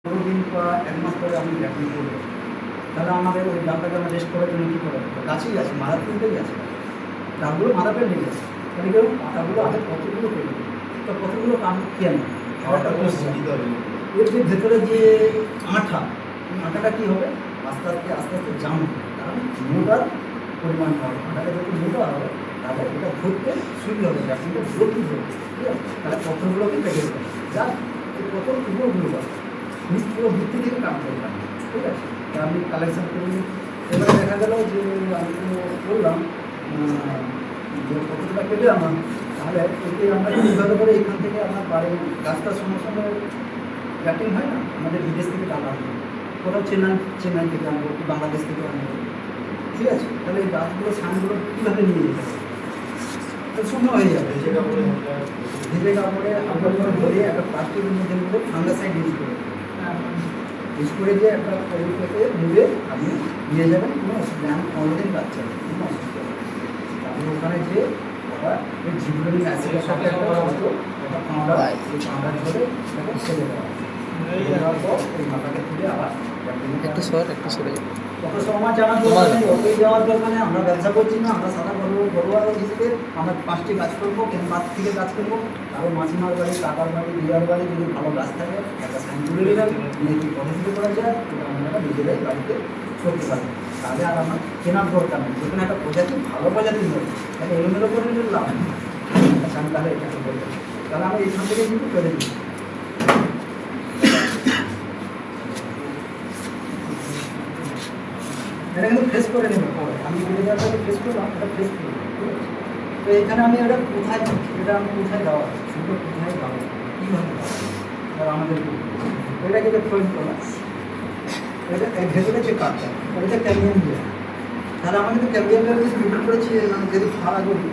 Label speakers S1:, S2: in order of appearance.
S1: 15 দিন বা 1 মাস পরে আমি গ্যাপিং করবো, তাহলে আমাদের ওই ডালটাকে আমরা রেস্ট করার জন্য কী করে দেবো? গাছেই আছে, মাদার প্ল্যান্টেই আছে, ডালগুলো মাদার প্ল্যান্টেই আছে, তাহলে কেউ পাতাগুলো আগে কতগুলো কেটে দেবে, তো কতগুলো কাম কেন এর যে ভেতরে যে আঠা, আঠাটা কী হবে? আস্তে আস্তে আস্তে আস্তে জাম হবে, কারণ মোটার পরিমাণ হবে, আঠাটা যত মোটা হবে তাহলে এটা ধরতে সুবিধা হবে, গ্যাপিংটা গ্রোথিং হবে, ঠিক আছে? তাহলে পত্রগুলোকে কেটে দেবে, যা এই পত্র পুরোগুলো পাবে, নিজ পুরো ভিত্তি থেকে কাম করে পাবে, ঠিক আছে? তা আমি কালেকশন করি। এবারে দেখা গেল যে আমি তো বললাম যে পত্রটা কেটে আমার, তাহলে এতে আমরা কীভাবে করে এখান থেকে আমার বাড়ি গাছটার সঙ্গে সঙ্গে কাটিং হয় না, আমাদের বিদেশ থেকে টাকা আনবো, কোথাও চেন্নাই থেকে আনবো, কি বাংলাদেশ থেকে আনবো, ঠিক আছে? তাহলে এই গাছগুলো সানগুলো কীভাবে নিয়ে যেতে হবে? সময় হয়ে যাবে, ভিজে কাপড়ে আমরা ধরে একটা প্লাস্টিকের মধ্যে মধ্যে ফাঙ্গাসাইড ইউজ করে যে একটা পরিবেশকে মুড়ে আপনি নিয়ে যাবেন, কোনো অসুবিধা, আমি অনলাইন পাচ্ছি কোনো অসুবিধা নেই। আপনি ওখানে যে ওটা ওই জিবলিক অ্যাসিডের সাথে একটা ওটা কাঁড়া, সেই কাঁড়া ধরে সেটাকে ছেড়ে দেওয়া, দেওয়ার পর ওই মাথাকে তুলে আবার
S2: একটু সরে
S1: কত সময় জানা দরকার নেই, ওই যাওয়ার দরকার নেই। আমরা ব্যবসা করছি না, আমরা সাদা ঘরোয়া হিসেবে আমরা 5টি গাছ করবো, কেন 5 থেকে গাছ করবো, কারো মাসিমার বাড়ি, কাকার বাড়ি, দিদার বাড়ি যদি ভালো গাছ থাকে একটা সাইন তুলে নিলাম, নিয়ে কি পদ্ধতিতে করা যায় সেটা আমরা নিজেরাই বাড়িতে করতে পারি, তাহলে আর আমার কেনার দরকার নেই। যেখানে একটা প্রজাতি ভালো প্রজাতি হবে, তাহলে এলোমেলো করে নিলাম, আচ্ছা আমি তাহলে এটাকে বলবো, তাহলে আমি এইখান থেকে কিন্তু ফেলে দিই। এটা কিন্তু ফ্রেশ করে নেবো পরে, আমি ভিনেগারটাকে ফ্রেশ করলাম, এটা ফ্রেশ করে নেবো, ঠিক আছে? তো এখানে আমি এটা কোথায় দেওয়া আছে, শুধু কোথায় দেওয়া, কীভাবে দেওয়া, আর আমাদের এটাকে যে প্রয়োগ করলাম, এটা ভেতরে যে কাঠটা এটা ক্যামিয়াম দিয়ে, তাহলে আমাকে তো ক্যামিয়াম দিয়ে বিক্রি করেছি, মানে যদি ভাড়া করি